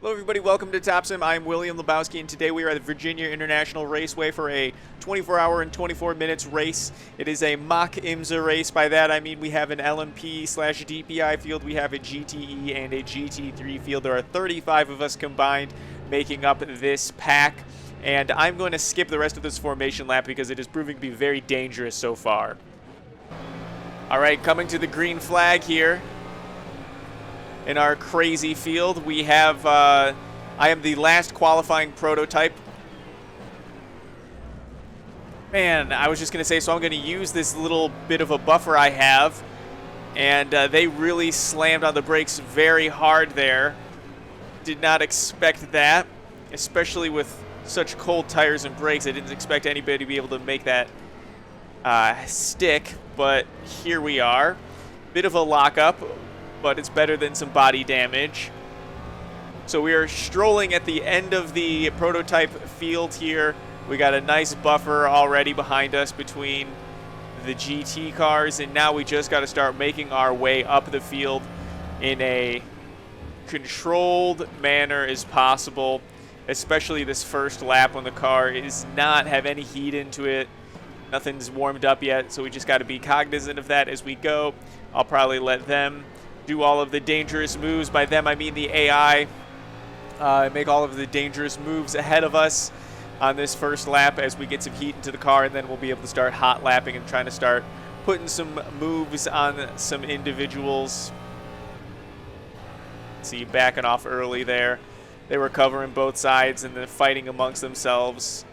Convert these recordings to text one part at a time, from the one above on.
Hello everybody, welcome to Top Sim. I'm William Lebowski, and today we are at the Virginia International Raceway for a 24-hour and 24 minutes race. It is a mock IMSA race. By that I mean we have an LMP/DPi field, we have a GTE and a GT3 field. There are 35 of us combined making up this pack, and I'm going to skip the rest of this formation lap because it is proving to be very dangerous so far. Alright, coming to the green flag here. In our crazy field, we have, I am the last qualifying prototype. Man, I was just going to say, so I'm going to use this little bit of a buffer I have. And they really slammed on the brakes very hard there. Did not expect that, especially with such cold tires and brakes. I didn't expect anybody to be able to make that stick, but here we are. Bit of a lockup, but it's better than some body damage. So we are strolling at the end of the prototype field here. We got a nice buffer already behind us between the GT cars, and now we just got to start making our way up the field in a controlled manner as possible, especially this first lap when the car does not have any heat into it. Nothing's warmed up yet, so we just got to be cognizant of that as we go. I'll probably let them do all of the dangerous moves. By them, I mean the AI. Make all of the dangerous moves ahead of us on this first lap as we get some heat into the car, and then we'll be able to start hot lapping and trying to start putting some moves on some individuals. See, backing off early there. They were covering both sides and then fighting amongst themselves.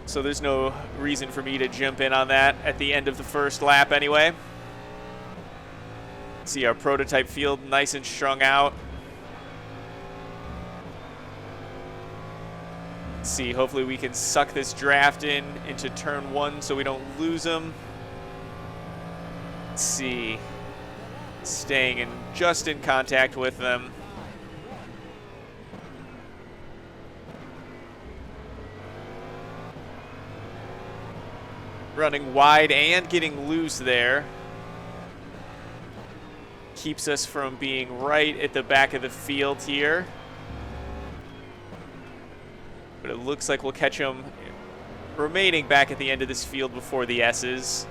So there's no reason for me to jump in on that at the end of the first lap anyway. See our prototype field nice and strung out. Let's see, hopefully we can suck this draft into turn one so we don't lose them. Let's see. Staying just in contact with them. Running wide and getting loose there. Keeps us from being right at the back of the field here. But it looks like we'll catch them remaining back at the end of this field before the S's.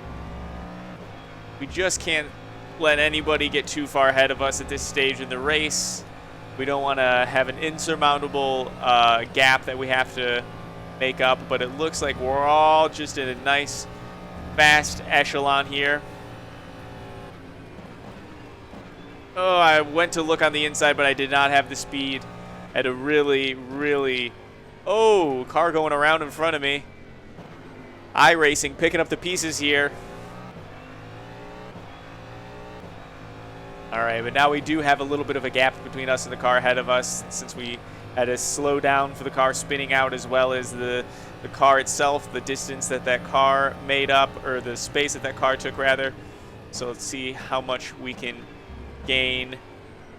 We just can't let anybody get too far ahead of us at this stage in the race. We don't want to have an insurmountable gap that we have to make up, but it looks like we're all just in a nice, fast echelon here. Oh, I went to look on the inside, but I did not have the speed. Had a really... Oh, car going around in front of me. iRacing, picking up the pieces here. All right, but now we do have a little bit of a gap between us and the car ahead of us, since we had to slow down for the car spinning out, as well as the car itself, the distance that car made up, or the space that car took, rather. So let's see how much we can gain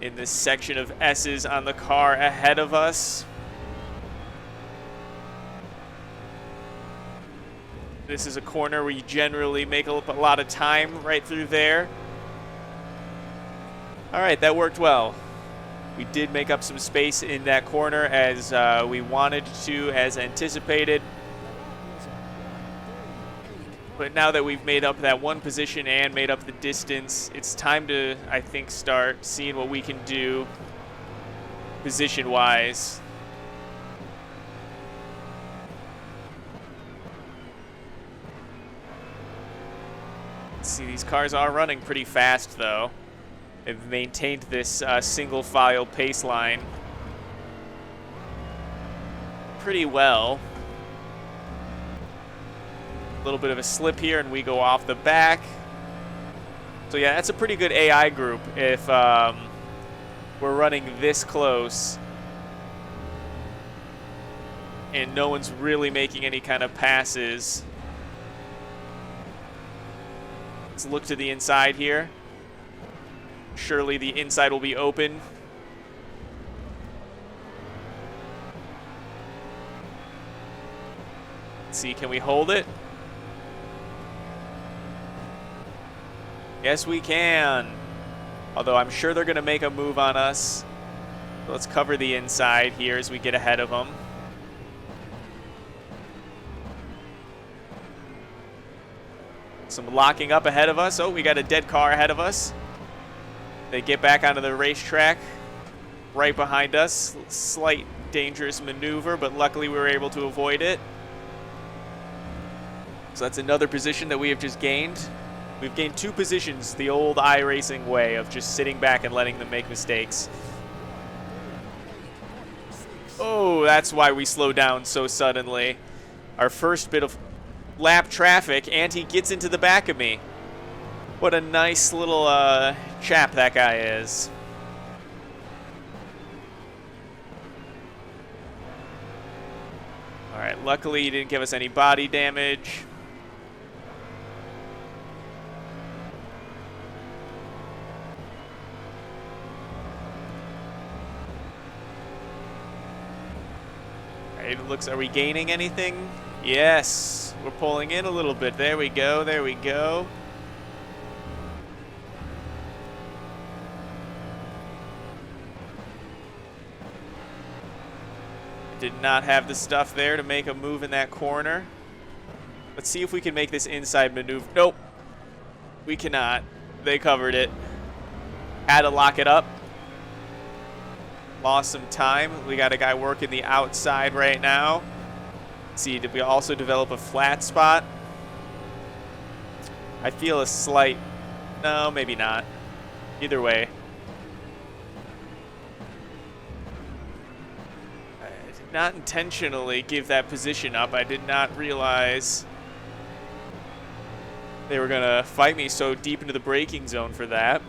in this section of S's on the car ahead of us. This is a corner where you generally make a lot of time right through there. All right, that worked well. We did make up some space in that corner as we wanted to, as anticipated. But now that we've made up that one position and made up the distance, it's time to, I think, start seeing what we can do position-wise. See, these cars are running pretty fast, though. They've maintained this single-file pace line pretty well. A little bit of a slip here, and we go off the back. So yeah, that's a pretty good AI group if we're running this close and no one's really making any kind of passes. Let's look to the inside here. Surely the inside will be open. Let's see, can we hold it? Yes, we can. Although I'm sure they're going to make a move on us. Let's cover the inside here as we get ahead of them. Some locking up ahead of us. Oh, we got a dead car ahead of us. They get back onto the racetrack right behind us. Slight dangerous maneuver, but luckily we were able to avoid it. So that's another position that we have just gained. We've gained 2 positions the old iRacing way of just sitting back and letting them make mistakes. Oh, that's why we slowed down so suddenly. Our first bit of lap traffic, and he gets into the back of me. What a nice little chap that guy is. All right, luckily he didn't give us any body damage. It looks, are we gaining anything? Yes, we're pulling in a little bit. There we go, there we go. Did not have the stuff there to make a move in that corner. Let's see if we can make this inside maneuver. Nope, we cannot. They covered it. Had to lock it up. Lost some time. We got a guy working the outside right now. Let's see, did we also develop a flat spot? I feel a slight... No, maybe not. Either way. I did not intentionally give that position up. I did not realize they were going to fight me so deep into the braking zone for that.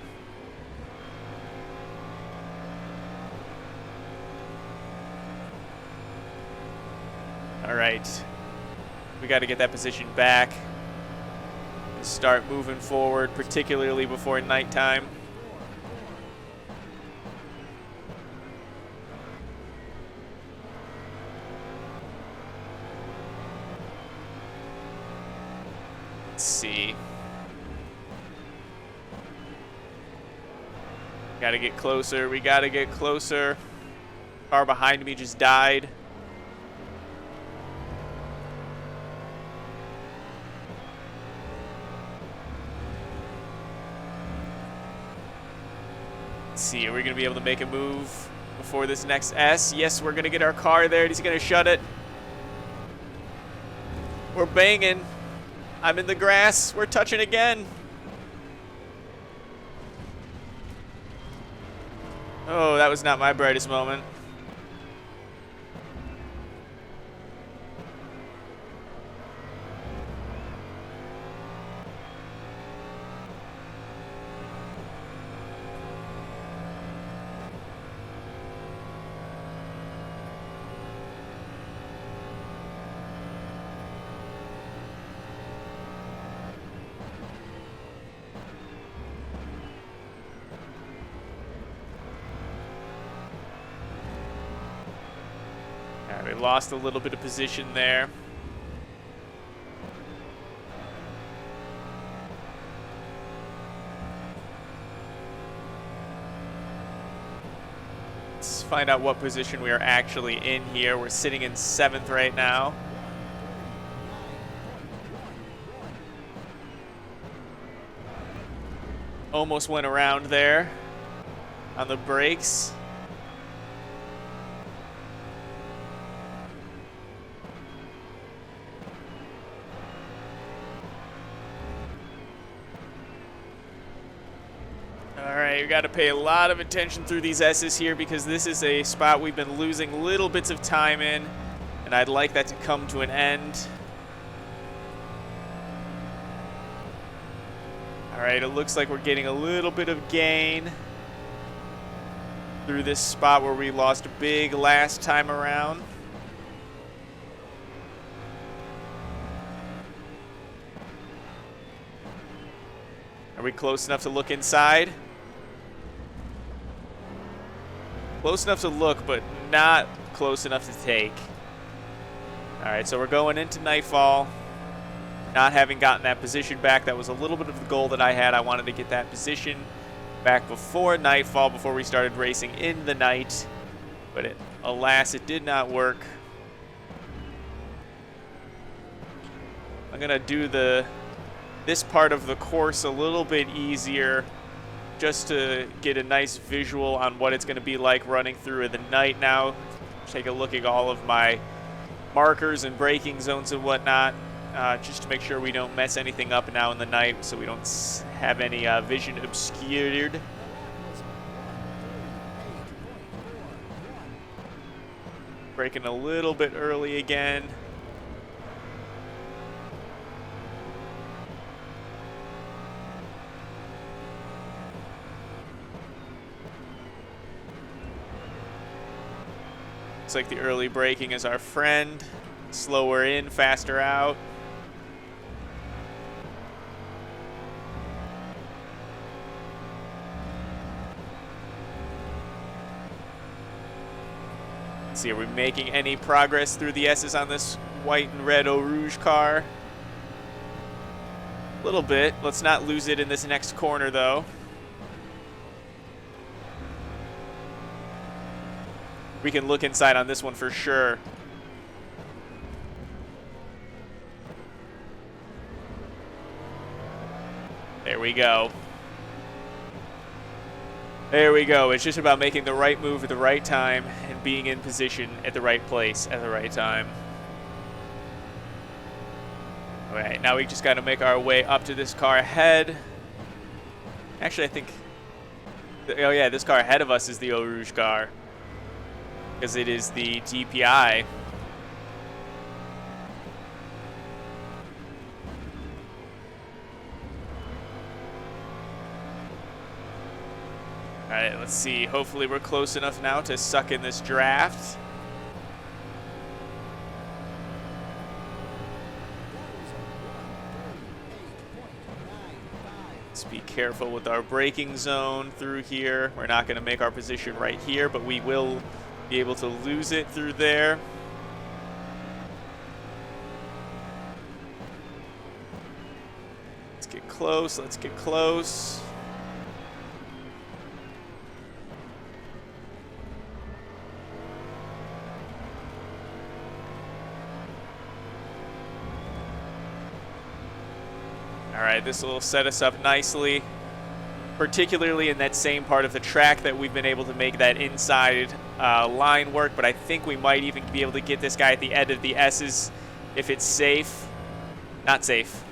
All right, we got to get that position back and start moving forward, particularly before nighttime. Let's see. Got to get closer. We got to get closer. Car behind me just died. See, are we going to be able to make a move before this next S? Yes, we're going to get our car there. He's going to shut it. We're banging. I'm in the grass. We're touching again. Oh, that was not my brightest moment. We lost a little bit of position there. Let's find out what position we are actually in here. We're sitting in 7th right now. Almost went around there on the brakes. We got to pay a lot of attention through these S's here because this is a spot we've been losing little bits of time in, and I'd like that to come to an end. All right, it looks like we're getting a little bit of gain through this spot where we lost big last time around. Are we close enough to look inside? Close enough to look, but not close enough to take. All right, so we're going into nightfall. Not having gotten that position back, that was a little bit of the goal that I had. I wanted to get that position back before nightfall, before we started racing in the night. but alas, it did not work. I'm gonna do this part of the course a little bit easier, just to get a nice visual on what it's gonna be like running through the night now. Take a look at all of my markers and braking zones and whatnot, just to make sure we don't mess anything up now in the night, so we don't have any vision obscured. Braking a little bit early again. Looks like the early braking is our friend. Slower in, faster out. Let's see, are we making any progress through the S's on this white and red Eau Rouge car? A little bit. Let's not lose it in this next corner, though. We can look inside on this one for sure. There we go. There we go. It's just about making the right move at the right time and being in position at the right place at the right time. All right, now we just got to make our way up to this car ahead. Actually, I think... Oh, yeah, this car ahead of us is the Eau Rouge car, because it is the DPi. All right, let's see. Hopefully we're close enough now to suck in this draft. Let's be careful with our braking zone through here. We're not going to make our position right here, but we will be able to lose it through there. Let's get close. Let's get close. All right, this will set us up nicely, particularly in that same part of the track that we've been able to make that inside line work, but I think we might even be able to get this guy at the end of the S's if it's safe. Not safe.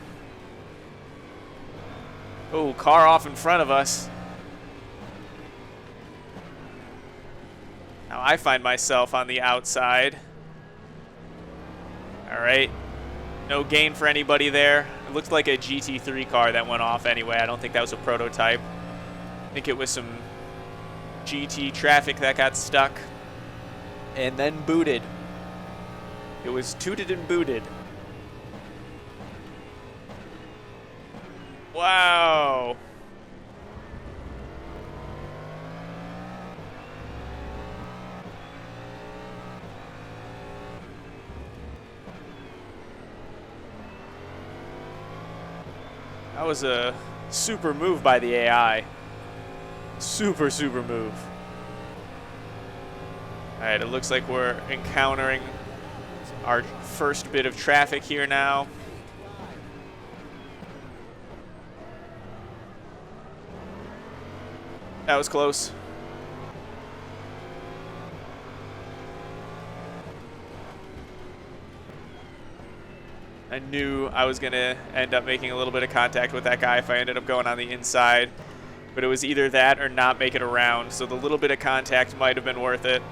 Oh, car off in front of us. Now I find myself on the outside. All right. No gain for anybody there. It looked like a GT3 car that went off anyway. I don't think that was a prototype. I think it was some GT traffic that got stuck and then booted. It was tooted and booted. Wow. That was a super move by the AI. Super, super move. All right, it looks like we're encountering our first bit of traffic here now. That was close. I knew I was going to end up making a little bit of contact with that guy if I ended up going on the inside. But it was either that or not make it around. So the little bit of contact might have been worth it.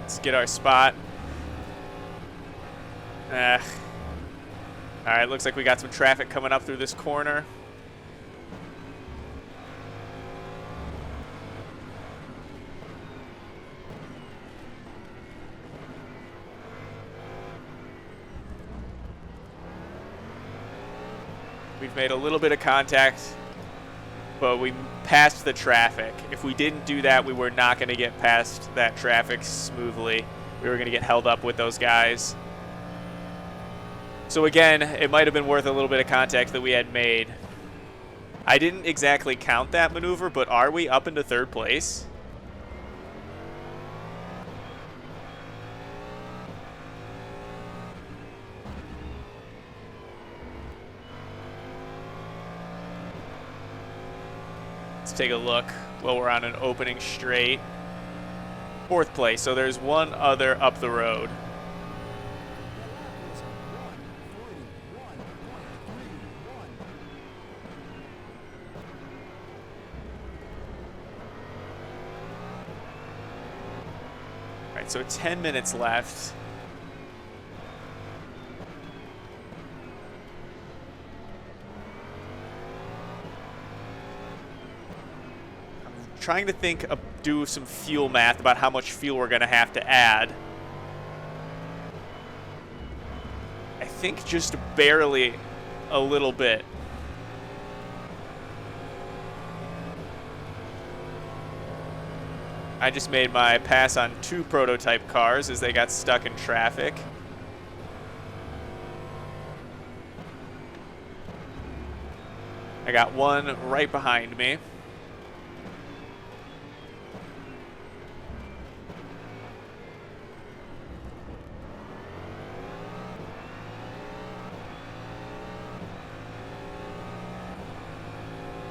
Let's get our spot. All right, looks like we got some traffic coming up through this corner. We've made a little bit of contact, but we passed the traffic. If we didn't do that, we were not going to get past that traffic smoothly. We were going to get held up with those guys. So So again, it might have been worth a little bit of context that we had made. I didn't exactly count that maneuver, but are we up into third place? Let's take a look while we're on an opening straight. Fourth place, so there's one other up the road. Alright, so 10 minutes left. Trying to do some fuel math about how much fuel we're going to have to add. I think just barely a little bit. I just made my pass on 2 prototype cars as they got stuck in traffic. I got one right behind me.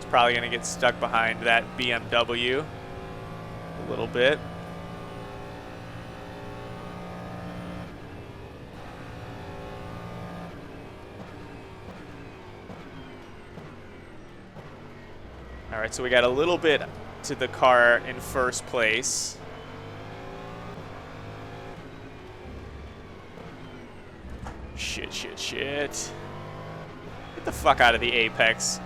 Probably going to get stuck behind that BMW a little bit. All right, so we got a little bit to the car in first place. Shit. Get the fuck out of the apex.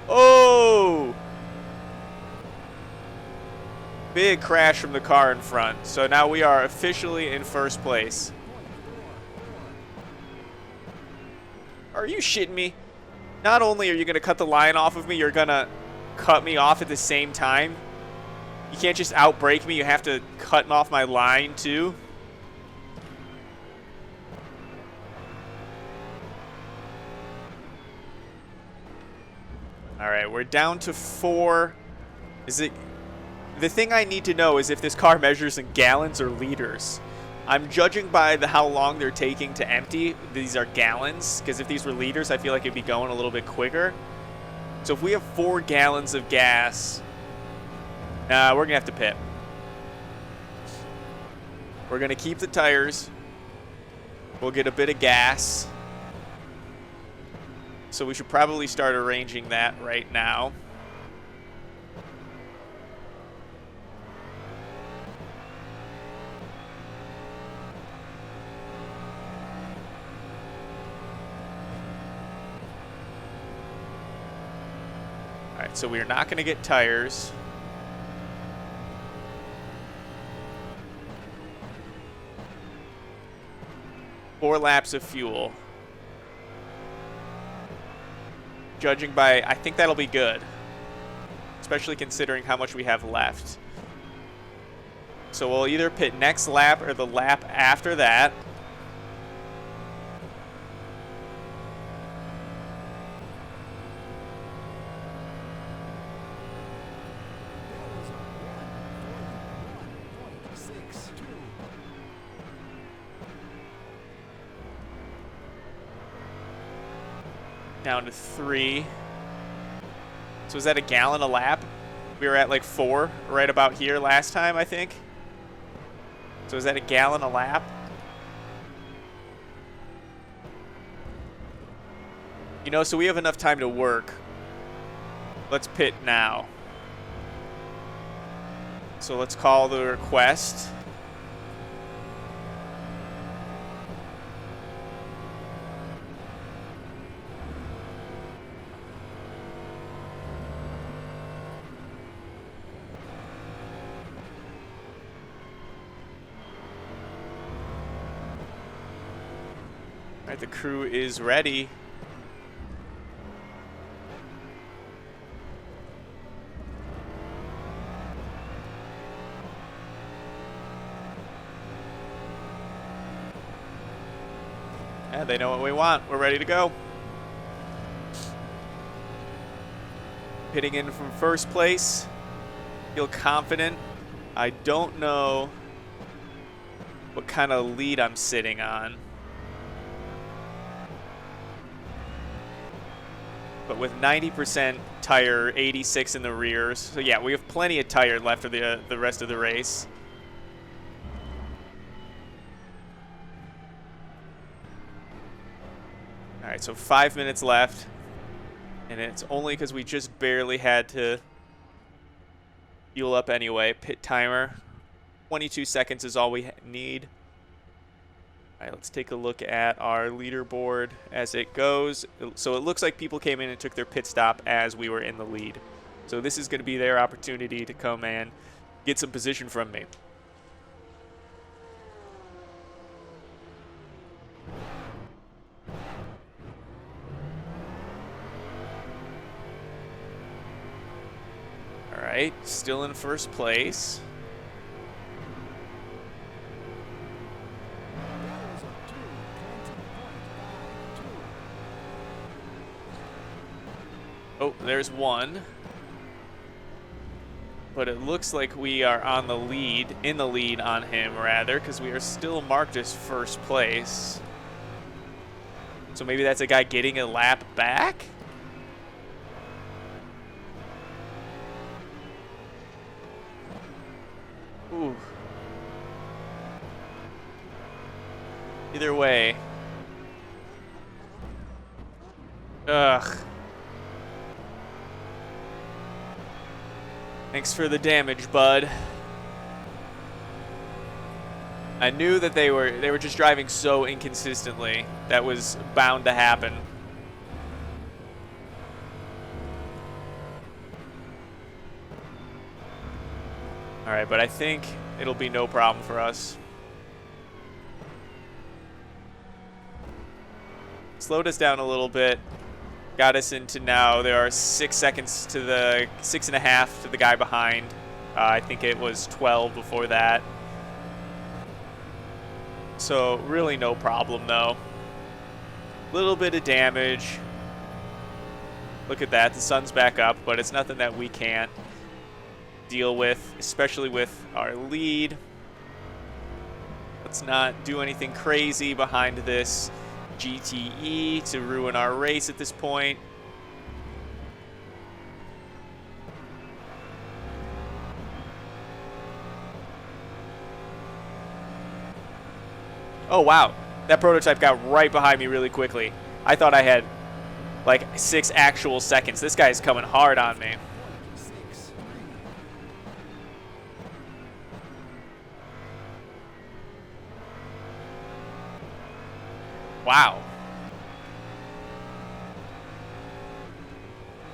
Oh! Big crash from the car in front. So now we are officially in first place. Are you shitting me? Not only are you going to cut the line off of me, you're going to cut me off at the same time. You can't just outbrake me. You have to cut off my line too. All right, we're down to 4. The thing I need to know is if this car measures in gallons or liters. I'm judging by how long they're taking to empty. These are gallons, because if these were liters, I feel like it'd be going a little bit quicker. So if we have 4 gallons of gas, we're going to have to pit. We're going to keep the tires. We'll get a bit of gas. So we should probably start arranging that right now. All right, so we are not going to get tires. Four laps of fuel. Judging by, I think that'll be good, especially considering how much we have left. So we'll either pit next lap or the lap after that. Down to 3. So is that a gallon a lap? We were at like 4 right about here last time, I think. So is that a gallon a lap? You know, so we have enough time to work. Let's pit now. So let's call the request. All right, the crew is ready. Yeah, they know what we want. We're ready to go. Pitting in from first place. Feel confident. I don't know what kind of lead I'm sitting on. But with 90% tire, 86 in the rears. So yeah, we have plenty of tire left for the rest of the race. All right, so 5 minutes left. And it's only because we just barely had to fuel up anyway. Pit timer, 22 seconds is all we need. All right, let's take a look at our leaderboard as it goes. So it looks like people came in and took their pit stop as we were in the lead. So this is going to be their opportunity to come and get some position from me. All right, still in first place. Oh, there's one. But it looks like we are on the lead, in the lead on him rather, because we are still marked as first place. So maybe that's a guy getting a lap back? Ooh. Either way. Ugh. Thanks for the damage, bud. I knew that they were just driving so inconsistently. That was bound to happen. All right, but I think it'll be no problem for us. Slowed us down a little bit. Got us into now. There are 6 seconds to the 6.5 to the guy behind. I think it was 12 before that. So really no problem though. Little bit of damage. Look at that. The sun's back up, but it's nothing that we can't deal with, especially with our lead. Let's not do anything crazy behind this GTE to ruin our race at this point. Oh wow, that prototype got right behind me really quickly. I thought I had like 6 actual seconds. This guy's coming hard on me. Wow.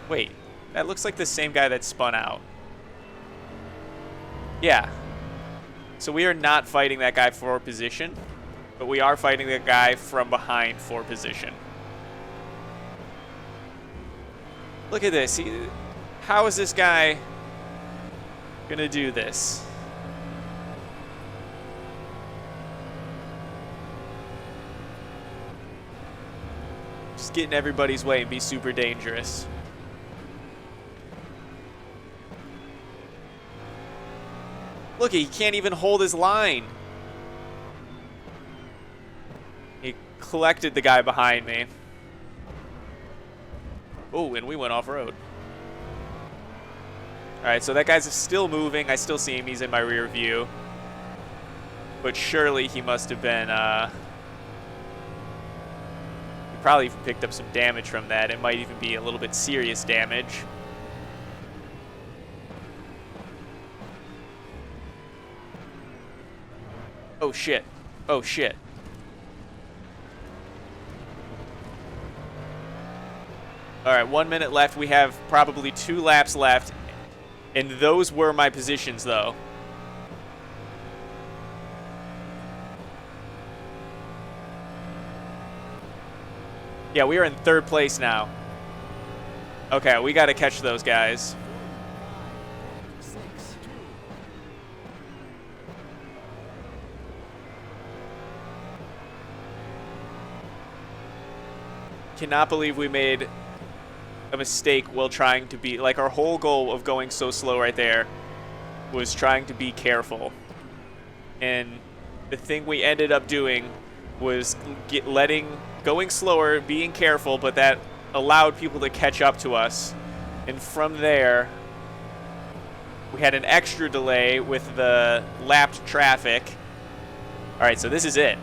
Wait, that looks like the same guy that spun out. Yeah. So we are not fighting that guy for position, but we are fighting the guy from behind for position. Look at this. How is this guy gonna do this? Just get in everybody's way and be super dangerous. Look, he can't even hold his line. He collected the guy behind me. Oh, and we went off-road. All right, so that guy's still moving. I still see him. He's in my rear view. But surely he must have been... he probably even picked up some damage from that. It might even be a little bit serious damage. Oh, shit. Oh, shit. All right, 1 minute left. We have probably 2 laps left. And those were my positions, though. Yeah, we are in 3rd place now. Okay, we got to catch those guys. cannot believe we made a mistake while trying to be, like, our whole goal of going so slow right there was trying to be careful. And the thing we ended up doing was going slower, being careful, but that allowed people to catch up to us. And from there, we had an extra delay with the lapped traffic. All right, so this is it.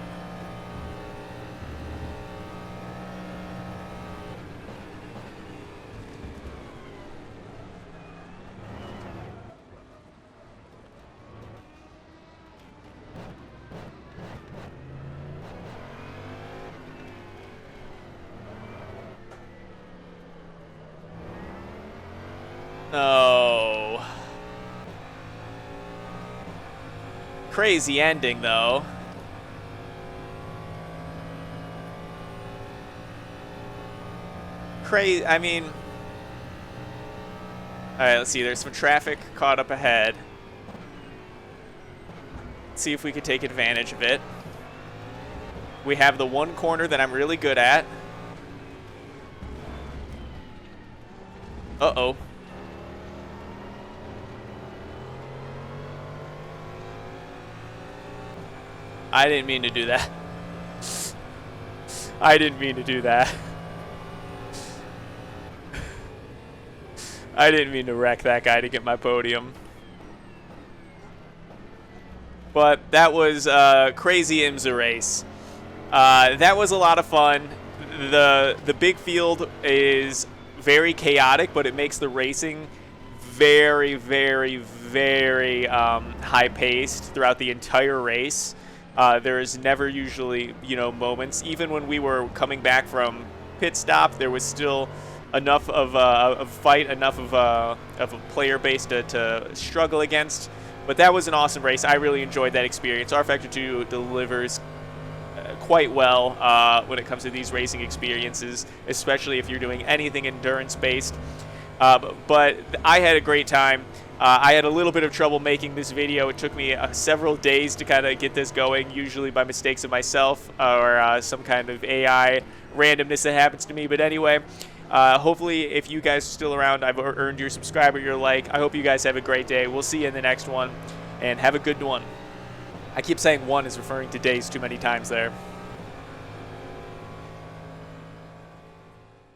Oh. Crazy ending, though. Crazy, I mean... Alright, let's see, there's some traffic caught up ahead. Let's see if we could take advantage of it. We have the one corner that I'm really good at. Uh-oh. I didn't mean to do that. I didn't mean to do that. I didn't mean to wreck that guy to get my podium. But that was a crazy IMSA race. That was a lot of fun. The big field is very chaotic, but it makes the racing very, very, very high-paced throughout the entire race. There is never usually, moments. Even when we were coming back from pit stop, there was still enough of a fight, enough of a player base to struggle against. But that was an awesome race. I really enjoyed that experience. rF2 delivers quite well when it comes to these racing experiences, especially if you're doing anything endurance-based. But I had a great time. I had a little bit of trouble making this video. It took me several days to kind of get this going, usually by mistakes of myself or some kind of AI randomness that happens to me. But anyway, hopefully if you guys are still around, I've earned your subscriber, your like. I hope you guys have a great day. We'll see you in the next one, and have a good one. I keep saying one is referring to days too many times there.